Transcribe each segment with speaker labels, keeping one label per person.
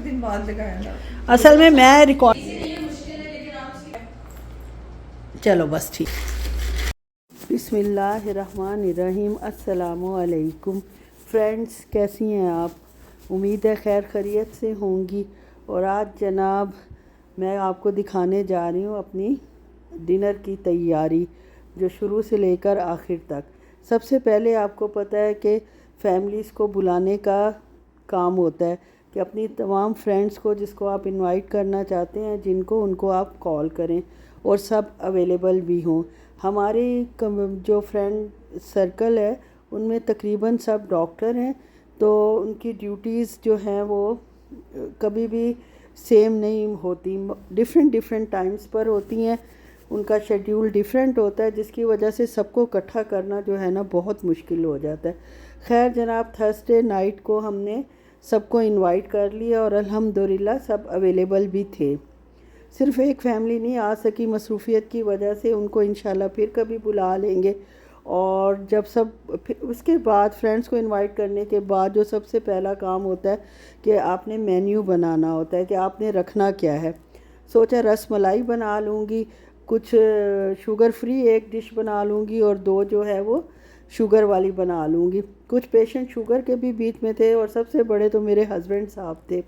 Speaker 1: दिन बाद लगाया था।
Speaker 2: असल में मैं रिकॉर्ड, चलो बस ठीक। बिस्मिल्लाहिर्रहमानिर्रहीम। अस्सलामुअलैकुम फ्रेंड्स, कैसी हैं आप? उम्मीद है खैर खैरियत से होंगी। और आज जनाब मैं आपको दिखाने जा रही हूँ अपनी डिनर की तैयारी, जो शुरू से लेकर आखिर तक। सबसे पहले आपको पता है कि फैमिलीज़ को बुलाने का काम होता है कि अपनी तमाम फ्रेंड्स को, जिसको आप इनवाइट करना चाहते हैं, जिनको उनको आप कॉल करें और सब अवेलेबल भी हों। हमारी जो फ्रेंड सर्कल है उनमें तकरीबन सब डॉक्टर हैं, तो उनकी ड्यूटीज़ जो हैं वो कभी भी सेम नहीं होती, डिफरेंट टाइम्स पर होती हैं। उनका शेड्यूल डिफरेंट होता है, जिसकी वजह से सबको इकट्ठा करना जो है ना बहुत मुश्किल हो जाता है। खैर जनाब, थर्सडे नाइट को हमने सबको इनवाइट कर लिया और अल्हम्दुलिल्लाह सब अवेलेबल भी थे। सिर्फ़ एक फैमिली नहीं आ सकी मसरूफ़ियत की वजह से, उनको इंशाल्लाह फिर कभी बुला लेंगे। और जब सब फिर उसके बाद फ्रेंड्स को इनवाइट करने के बाद जो सबसे पहला काम होता है कि आपने मेन्यू बनाना होता है कि आपने रखना क्या है। सोचा रस मलाई बना लूँगी, कुछ शुगर फ्री एक डिश बना लूँगी और दो जो है वो शुगर वाली बना लूँगी। कुछ पेशेंट शुगर के भी बीच में थे और सबसे बड़े तो मेरे हस्बैंड साहब थे,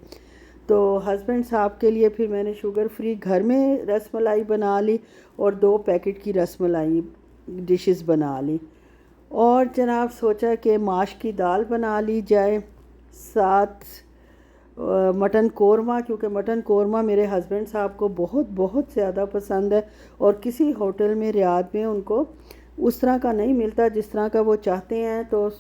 Speaker 2: तो हस्बैंड साहब के लिए फिर मैंने शुगर फ्री घर में रस मलाई बना ली और 2 पैकेट की रस मलाई डिशेस बना ली। और जनाब सोचा कि माश की दाल बना ली जाए, साथ मटन कोरमा, क्योंकि मटन कोरमा मेरे हस्बैंड साहब को बहुत ज़्यादा पसंद है और किसी होटल में रियाद में उनको उस तरह का नहीं मिलता जिस तरह का वो चाहते हैं। तो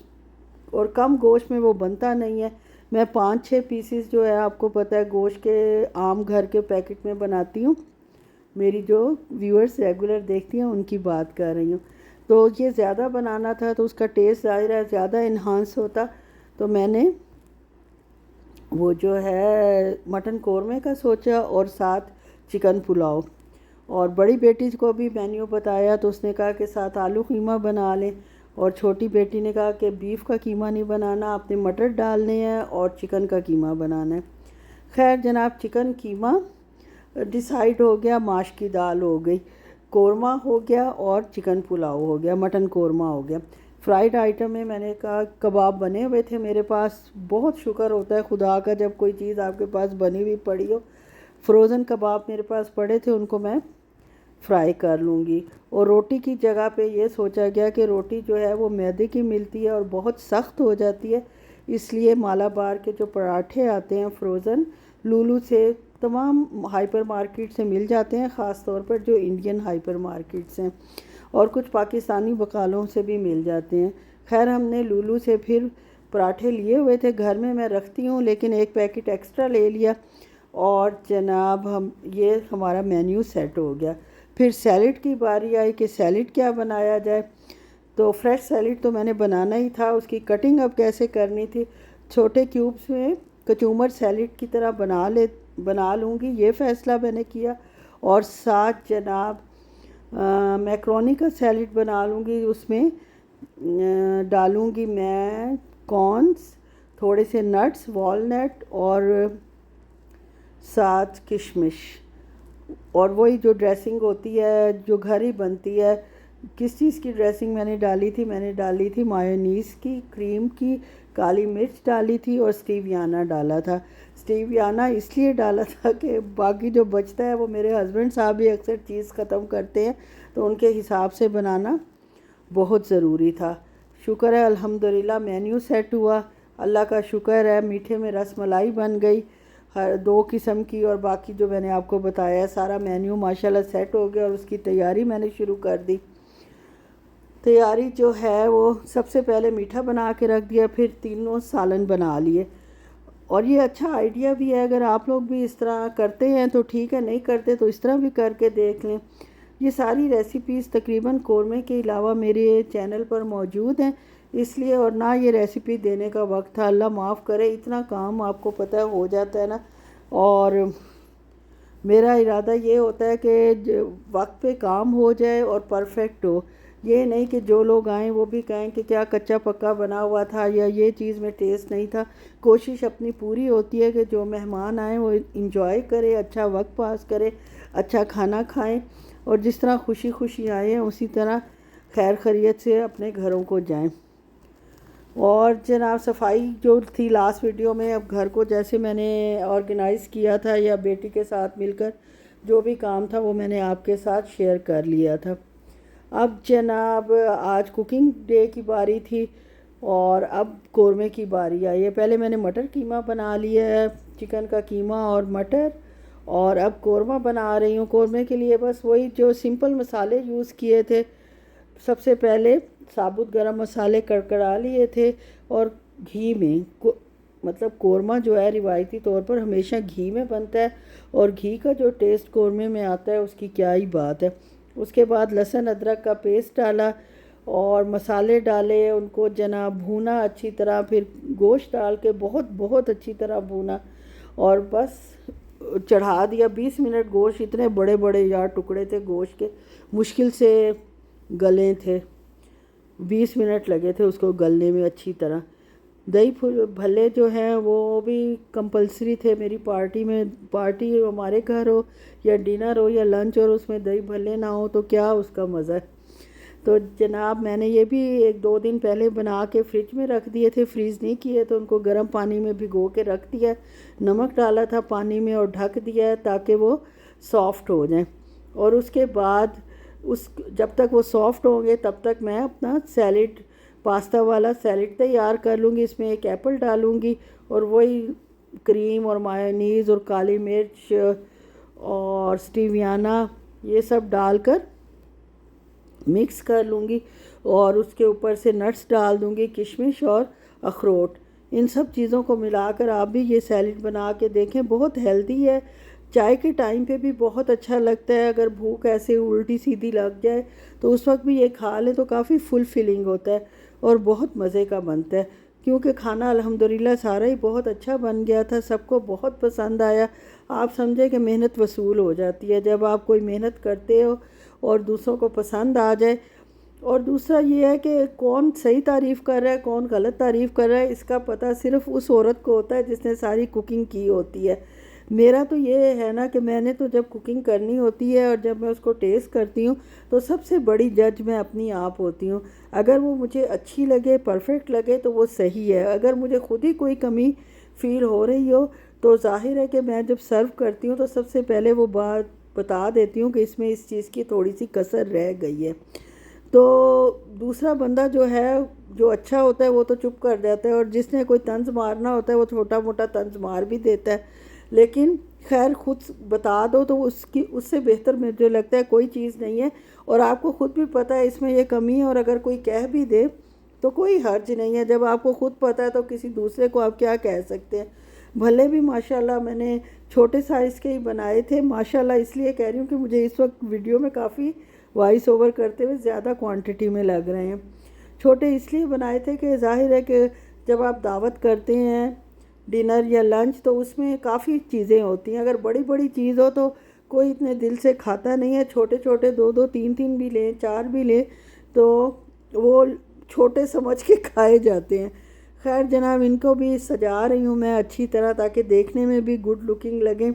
Speaker 2: और कम गोश्त में वो बनता नहीं है। मैं 5-6 पीसेस जो है, आपको पता है, गोश्त के आम घर के पैकेट में बनाती हूँ। मेरी जो व्यूअर्स रेगुलर देखती हैं उनकी बात कर रही हूँ। तो ये ज़्यादा बनाना था तो उसका टेस्ट ज़ाहिर है ज़्यादा इन्हांस होता, तो मैंने वो जो है मटन कोरमे का सोचा और साथ चिकन पुलाव। और बड़ी बेटी को भी मेन्यू बताया तो उसने कहा कि साथ आलू कीमा बना लें, और छोटी बेटी ने कहा कि बीफ का कीमा नहीं बनाना, आपने मटर डालने हैं और चिकन का कीमा बनाना है। खैर जनाब, चिकन कीमा डिसाइड हो गया, माश की दाल हो गई, कोरमा हो गया और चिकन पुलाव हो गया, मटन कोरमा हो गया। फ्राइड आइटम में मैंने कहा कबाब बने हुए थे मेरे पास। बहुत शुक्र होता है खुदा का जब कोई चीज़ आपके पास बनी हुई पड़ी हो। फ्रोज़न कबाब मेरे पास पड़े थे, उनको मैं फ्राई कर लूँगी। और रोटी की जगह पे ये सोचा गया कि रोटी जो है वो मैदे की मिलती है और बहुत सख्त हो जाती है, इसलिए मालाबार के जो पराठे आते हैं फ्रोज़न, लूलू से, तमाम हाइपर मार्केट से मिल जाते हैं, ख़ास तौर पर जो इंडियन हाइपर मार्केट्स हैं, और कुछ पाकिस्तानी बकालों से भी मिल जाते हैं। खैर हमने लूलू से फिर पराठे लिए हुए थे, घर में मैं रखती हूँ, लेकिन एक पैकेट एक्स्ट्रा ले लिया। और जनाब ये हमारा मेन्यू सेट हो गया। फिर सैलड की बारी आई कि सैलड क्या बनाया जाए। तो फ्रेश सैलड तो मैंने बनाना ही था, उसकी कटिंग अब कैसे करनी थी। छोटे क्यूब्स में कचूमर सैलड की तरह बना लूँगी, ये फ़ैसला मैंने किया। और साथ जनाब मैक्रोनी का सैलड बना लूँगी, उसमें डालूँगी मैं कॉर्न्स, थोड़े से नट्स, वॉलनट और साथ किशमिश। और वही जो ड्रेसिंग होती है जो घर ही बनती है। किस चीज़ की ड्रेसिंग मैंने डाली थी मायोनीज़ की, क्रीम की, काली मिर्च डाली थी और स्टीवियाना डाला था। स्टीवियाना इसलिए डाला था कि बाकी जो बचता है वो मेरे हस्बैंड साहब भी अक्सर चीज़ ख़त्म करते हैं, तो उनके हिसाब से बनाना बहुत ज़रूरी था। शुक्र है अल्हम्दुलिल्लाह मेन्यू सेट हुआ, अल्लाह का शुक्र है। मीठे में रस मलाई बन गई हर 2 किस्म की, और बाकी जो मैंने आपको बताया सारा मेन्यू माशाल्लाह सेट हो गया और उसकी तैयारी मैंने शुरू कर दी। तैयारी जो है वो सबसे पहले मीठा बना के रख दिया, फिर तीनों सालन बना लिए। और ये अच्छा आइडिया भी है, अगर आप लोग भी इस तरह करते हैं तो ठीक है, नहीं करते तो इस तरह भी करके देख लें। ये सारी रेसिपीज़ तकरीबन कोरमे के अलावा मेरे चैनल पर मौजूद हैं, इसलिए। और ना ये रेसिपी देने का वक्त था, अल्लाह माफ़ करे, इतना काम आपको पता है हो जाता है ना। और मेरा इरादा ये होता है कि वक्त पे काम हो जाए और परफेक्ट हो। ये नहीं कि जो लोग आएँ वो भी कहें कि क्या कच्चा पक्का बना हुआ था या ये चीज़ में टेस्ट नहीं था। कोशिश अपनी पूरी होती है कि जो मेहमान आएँ वो इंजॉय करें, अच्छा वक्त पास करें, अच्छा खाना खाएं और जिस तरह खुशी खुशी आए हैं उसी तरह खैर खैरियत से अपने घरों को जाएं। और जनाब सफाई जो थी लास्ट वीडियो में, अब घर को जैसे मैंने ऑर्गेनाइज़ किया था या बेटी के साथ मिलकर जो भी काम था वो मैंने आपके साथ शेयर कर लिया था। अब जनाब आज कुकिंग डे की बारी थी और अब कौरमे की बारी आई है। पहले मैंने मटर कीमा बना लिया है, चिकन का कीमा और मटर, और अब कौरमा बना रही हूँ। कौरमे के लिए बस वही जो सिंपल मसाले यूज़ किए थे। सबसे पहले साबुत गरम मसाले कड़कड़ा लिए थे और घी में मतलब कौरमा जो है रिवायती तौर पर हमेशा घी में बनता है और घी का जो टेस्ट कौरमे में आता है उसकी क्या ही बात है। उसके बाद लहसुन अदरक का पेस्ट डाला और मसाले डाले, उनको जनाब भूना अच्छी तरह, फिर गोश्त डाल के बहुत बहुत अच्छी तरह भूना और बस चढ़ा दिया। 20 मिनट गोश्त, इतने बड़े बड़े यार टुकड़े थे गोश्त के, मुश्किल से गले थे, 20 मिनट लगे थे उसको गलने में अच्छी तरह। दही भल्ले जो हैं वो भी कंपलसरी थे मेरी पार्टी में। पार्टी हमारे घर हो या डिनर हो या लंच और उसमें दही भल्ले ना हो तो क्या उसका मज़ा है। तो जनाब मैंने ये भी 1-2 दिन पहले बना के फ्रिज में रख दिए थे, फ्रीज़ नहीं किए, तो उनको गर्म पानी में भिगो के रख दिया, नमक डाला था पानी में और ढक दिया है ताकि वो सॉफ़्ट हो जाएं। और उसके बाद जब तक वो सॉफ़्ट होंगे तब तक मैं अपना सैलेड, पास्ता वाला सैलेड तैयार कर लूँगी। इसमें एक एप्पल डालूँगी और वही क्रीम और मायोनीज़ और काली मिर्च और स्टीवियाना ये सब डालकर मिक्स कर लूँगी और उसके ऊपर से नट्स डाल दूँगी, किशमिश और अखरोट। इन सब चीज़ों को मिलाकर आप भी ये सैलेड बना के देखें, बहुत हेल्दी है। चाय के टाइम पे भी बहुत अच्छा लगता है। अगर भूख ऐसे उल्टी सीधी लग जाए तो उस वक्त भी ये खा लें तो काफ़ी फुल फिलिंग होता है और बहुत मज़े का बनता है। क्योंकि खाना अल्हम्दुलिल्लाह सारा ही बहुत अच्छा बन गया था, सबको बहुत पसंद आया। आप समझे कि मेहनत वसूल हो जाती है जब आप कोई मेहनत करते हो और दूसरों को पसंद आ जाए। और दूसरा ये है कि कौन सही तारीफ़ कर रहा है कौन गलत तारीफ़ कर रहा है इसका पता सिर्फ़ उस औरत को होता है जिसने सारी कुकिंग की होती है। मेरा तो ये है ना कि मैंने तो जब कुकिंग करनी होती है और जब मैं उसको टेस्ट करती हूँ तो सबसे बड़ी जज मैं अपनी आप होती हूँ। अगर वो मुझे अच्छी लगे, परफेक्ट लगे तो वो सही है। अगर मुझे खुद ही कोई कमी फ़ील हो रही हो तो ज़ाहिर है कि मैं जब सर्व करती हूँ तो सबसे पहले वो बात बता देती हूँ कि इसमें इस चीज़ की थोड़ी सी कसर रह गई है। तो दूसरा बंदा जो है, जो अच्छा होता है वो तो चुप कर जाता है और जिसने कोई तंज मारना होता है वो छोटा मोटा तंज मार भी देता है। लेकिन खैर खुद बता दो तो उसकी उससे बेहतर मुझे लगता है कोई चीज़ नहीं है। और आपको ख़ुद भी पता है इसमें ये कमी है और अगर कोई कह भी दे तो कोई हर्ज नहीं है। जब आपको ख़ुद पता है तो किसी दूसरे को आप क्या कह सकते हैं। भले भी माशाल्लाह मैंने छोटे साइज़ के ही बनाए थे। माशाल्लाह इसलिए कह रही हूँ कि मुझे इस वक्त वीडियो में काफ़ी वॉइस ओवर करते हुए ज़्यादा क्वांटिटी में लग रहे हैं। छोटे इसलिए बनाए थे कि जाहिर है कि जब आप दावत करते हैं डिनर या लंच तो उसमें काफ़ी चीज़ें होती हैं। अगर बड़ी बड़ी चीज़ हो तो कोई इतने दिल से खाता नहीं है। छोटे छोटे 2-2 3-3 भी लें, 4 भी लें तो वो छोटे समझ के खाए जाते हैं। खैर जनाब इनको भी सजा रही हूँ मैं अच्छी तरह ताकि देखने में भी गुड लुकिंग लगें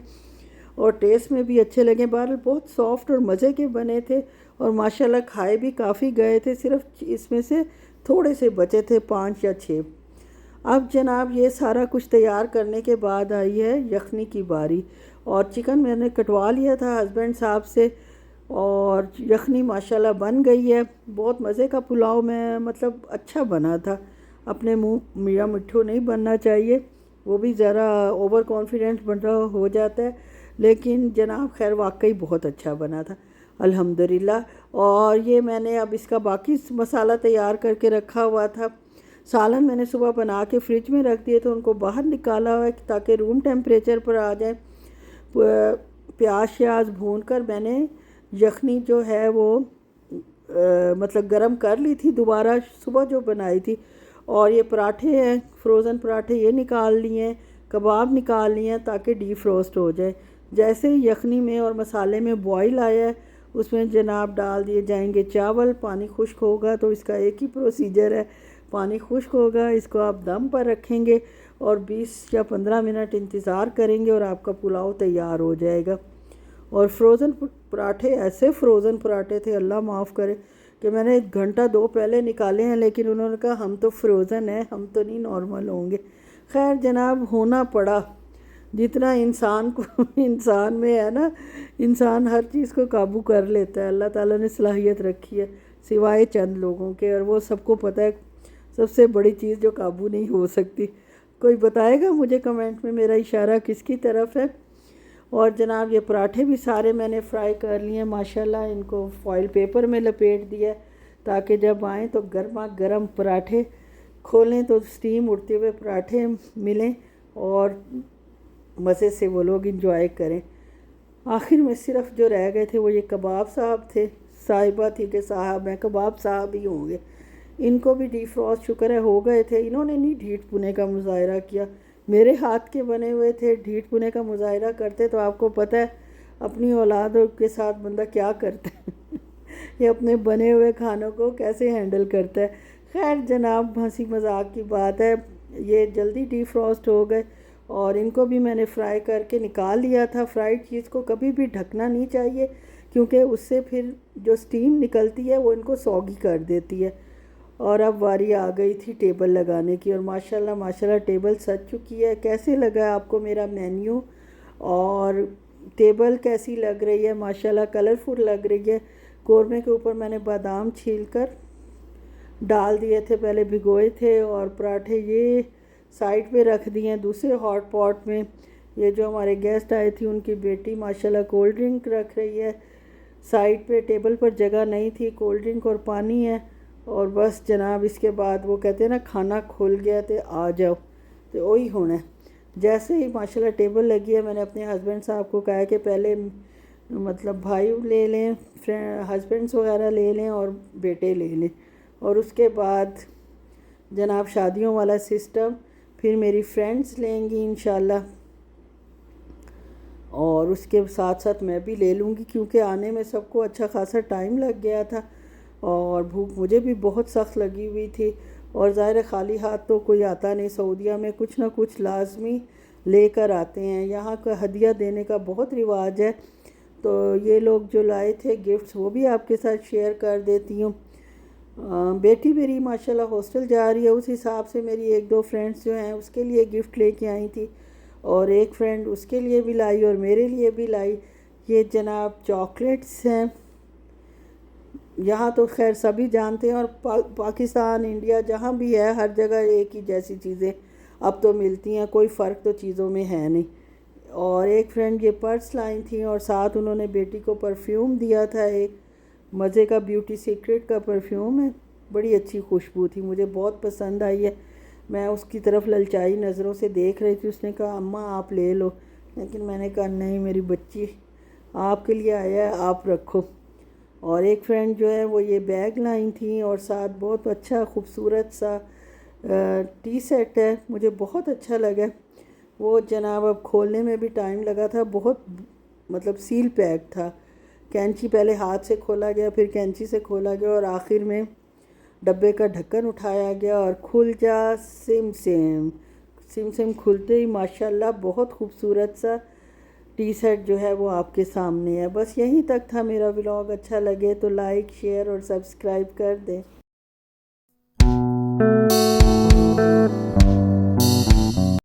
Speaker 2: और टेस्ट में भी अच्छे लगें। बहरहाल बहुत सॉफ्ट और मज़े के बने थे और माशाल्लाह खाए भी काफ़ी गए थे। सिर्फ इसमें से थोड़े से बचे थे 5 या 6। अब जनाब ये सारा कुछ तैयार करने के बाद आई है यखनी की बारी। और चिकन मैंने कटवा लिया था हस्बैंड साहब से और यखनी माशाल्लाह बन गई है। बहुत मज़े का पुलाव में मतलब अच्छा बना था। अपने मुँह मियाँ मिट्ठू नहीं बनना चाहिए, वो भी ज़रा ओवर कॉन्फिडेंट बना हो जाता है। लेकिन जनाब खैर वाकई बहुत अच्छा बना था अल्हम्दुलिल्लाह। और ये मैंने अब इसका बाकी मसाला तैयार करके रखा हुआ था। सालन मैंने सुबह बना के फ्रिज में रख दिए थे, उनको बाहर निकाला हुआ है ताकि रूम टेम्परेचर पर आ जाए। प्याज श्याज भून कर मैंने यखनी जो है वो मतलब गरम कर ली थी दोबारा सुबह जो बनाई थी। और ये पराठे हैं फ्रोज़न पराठे, ये निकाल लिए हैं, कबाब निकाल लिए हैं ताकि डीफ्रोस्ट हो जाए। जैसे ही यखनी में और मसाले में बॉईल आया है उसमें जनाब डाल दिए जाएंगे चावल। पानी खुश्क होगा तो इसका एक ही प्रोसीजर है, पानी खुश्क होगा, इसको आप दम पर रखेंगे और 20 या 15 मिनट इंतज़ार करेंगे और आपका पुलाव तैयार हो जाएगा। और फ्रोज़न पराठे, ऐसे फ्रोज़न पराठे थे अल्लाह माफ़ करे कि मैंने 1 घंटा 2 पहले निकाले हैं, लेकिन उन्होंने कहा हम तो फ्रोज़न हैं, हम तो नहीं नॉर्मल होंगे। खैर जनाब, होना पड़ा। जितना इंसान को इंसान में है ना, इंसान हर चीज़ को काबू कर लेता है। अल्लाह ताला ने सलाहियत रखी है सिवाय चंद लोगों के, और वो सबको पता है सबसे बड़ी चीज़ जो काबू नहीं हो सकती। कोई बताएगा मुझे कमेंट में मेरा इशारा किसकी तरफ है। और जनाब ये पराठे भी सारे मैंने फ्राई कर लिए माशाल्लाह। इनको फॉइल पेपर में लपेट दिया ताकि जब आएँ तो गर्मा गर्म पराठे खोलें तो स्टीम उड़ते हुए पराठे मिलें और मज़े से वो लोग इंजॉय करें। आखिर में सिर्फ जो रह गए थे वो ये कबाब साहब थे। साहिबा थी कि साहब हैं, कबाब साहब ही होंगे। इनको भी डिफ्रॉस्ट शुक्र है हो गए थे। इन्होंने नहीं ढीठ पुने का मुजाहरा किया, मेरे हाथ के बने हुए थे। ढीठ पुने का मुजाहरा करते तो आपको पता है अपनी औलाद के साथ बंदा क्या करता है ये अपने बने हुए खानों को कैसे हैंडल करता है। खैर जनाब, हंसी मजाक की बात है, ये जल्दी डिफ्रॉस्ट हो गए और इनको भी मैंने फ्राई करके निकाल लिया था। फ्राइड चीज़ को कभी भी ढकना नहीं चाहिए क्योंकि उससे फिर जो स्टीम निकलती है वो इनको सौगी कर देती है। और अब बारी आ गई थी टेबल लगाने की और माशाल्लाह माशाल्लाह टेबल सज चुकी है। कैसे लगा आपको मेरा मेन्यू और टेबल कैसी लग रही है? माशाल्लाह कलरफुल लग रही है। कौरमे के ऊपर मैंने बादाम छीलकर डाल दिए थे, पहले भिगोए थे, और पराठे ये साइड पे रख दिए हैं दूसरे हॉट पॉट में। ये जो हमारे गेस्ट आए थी उनकी बेटी माशाल्लाह कोल्ड ड्रिंक रख रही है साइड पे। टेबल पर जगह नहीं थी, कोल्ड ड्रिंक और पानी है। और बस जनाब इसके बाद वो कहते हैं ना खाना खुल गया तो आ जाओ, तो वही होना है। जैसे ही माशाल्लाह टेबल लगी है, मैंने अपने हस्बैंड साहब को कहा कि पहले मतलब भाई ले लें, हस्बैंड्स वगैरह ले लें और बेटे ले लें, और उसके बाद जनाब शादियों वाला सिस्टम फिर मेरी फ्रेंड्स लेंगी इंशाल्लाह, और उसके साथ साथ मैं भी ले लूँगी क्योंकि आने में सबको अच्छा खासा टाइम लग गया था और भूख मुझे भी बहुत सख्त लगी हुई थी। और ज़ाहिर खाली हाथ तो कोई आता नहीं, सऊदीया में कुछ ना कुछ लाजमी लेकर आते हैं। यहाँ का हदिया देने का बहुत रिवाज है, तो ये लोग जो लाए थे गिफ्ट्स वो भी आपके साथ शेयर कर देती हूँ। बेटी मेरी माशाल्लाह हॉस्टल जा रही है, उस हिसाब से मेरी 1-2 फ्रेंड्स जो हैं उसके लिए गिफ्ट लेके आई थी, और एक फ्रेंड उसके लिए भी लाई और मेरे लिए भी लाई। ये जनाब चॉकलेट्स हैं। यहाँ तो खैर सभी जानते हैं, और पाकिस्तान इंडिया जहाँ भी है हर जगह एक ही जैसी चीज़ें अब तो मिलती हैं, कोई फ़र्क तो चीज़ों में है नहीं। और एक फ्रेंड ये पर्स लाई थी और साथ उन्होंने बेटी को परफ्यूम दिया था, एक मज़े का ब्यूटी सीक्रेट का परफ्यूम है, बड़ी अच्छी खुशबू थी, मुझे बहुत पसंद आई है। मैं उसकी तरफ ललचाई नज़रों से देख रही थी। उसने कहा अम्मा आप ले लो, लेकिन मैंने कहा नहीं मेरी बच्ची आपके लिए आया है, आप रखो। और एक फ्रेंड जो है वो ये बैग लाई थी और साथ बहुत अच्छा खूबसूरत सा टी सेट है, मुझे बहुत अच्छा लगा वो जनाब। अब खोलने में भी टाइम लगा था, बहुत मतलब सील पैक था। कैंची पहले हाथ से खोला गया, फिर कैंची से खोला गया, और आखिर में डब्बे का ढक्कन उठाया गया और खुल जा सिम सिम सिम सिम खुलते ही माशाल्लाह बहुत खूबसूरत सा टी सेट जो है वो आपके सामने है। बस यहीं तक था मेरा व्लॉग। अच्छा लगे तो लाइक शेयर और सब्सक्राइब कर दें।